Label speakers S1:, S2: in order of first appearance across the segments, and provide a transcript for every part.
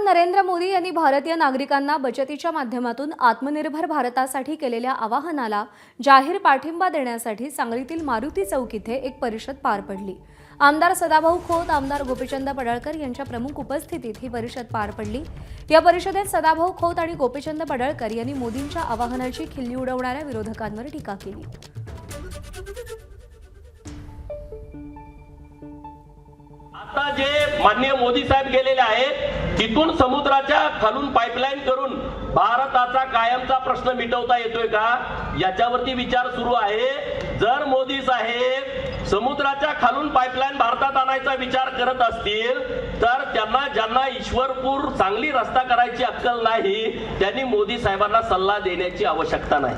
S1: नरेंद्र मोदी यांनी भारतीय नागरिकांना बचतीच्या माध्यमातून आत्मनिर्भर भारतासाठी केलेल्या आवाहनाला जाहीर पाठिंबा देण्यासाठी सांगलीतील मारुती चौक इथे एक परिषद पार पडली। आमदार सदाभाऊ खोत, आमदार गोपीचंद पडळकर यांच्या प्रमुख उपस्थितीत ही परिषद पार पडली। या परिषदेत सदाभाऊ खोत आणि गोपीचंद पडळकर यांनी मोदींच्या आवाहनाची खिल्ली उडवणाऱ्या विरोधकांवर टीका केली।
S2: आता जे माननीय मोदी साहेब गेलेले आहेत तिथून समुद्राच्या खालून पाईपलाईन करून भारताचा कायमचा प्रश्न मिटवता येतोय का याच्यावरती विचार सुरू आहे। जर मोदी साहेब समुद्राच्या खालून पाईपलाईन भारतात आणायचा विचार करत असतील तर ज्यांना ईश्वरपूर सांगली रस्ता करायची अक्कल नाही त्यांनी मोदी साहेबांना सल्ला देण्याची आवश्यकता नाही।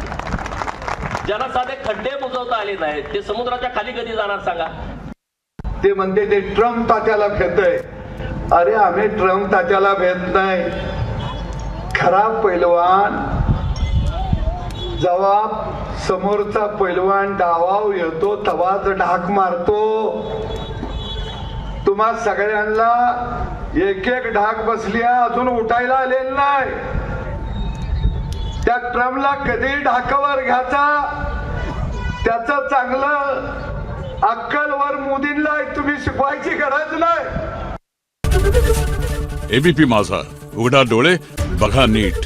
S2: ज्यांना साधे खड्डे बुजवता आले नाहीत ते समुद्राच्या खाली कधी जाणार सांगा।
S3: ते म्हणते ते ट्रम्प तात्याला भेटतय। अरे आम्ही ट्रम्प तात्याला भेट नाही। खरा पैलवान जेव्हा समोरचा पैलवान डावाव येतो तेव्हाच ढाक मारतो। तुम्हा सगळ्यांना एक एक ढाक बसल्या अजून उठायला आलेलं नाही। त्या ट्रम्पला कधी ढाकावर घ्यायचा त्याचं चांगलं अक्कलवर मोदींना तुम्ही शिकवायची गरज नाही।
S4: एबीपी माझा, उघडा डोळे बघा नीट।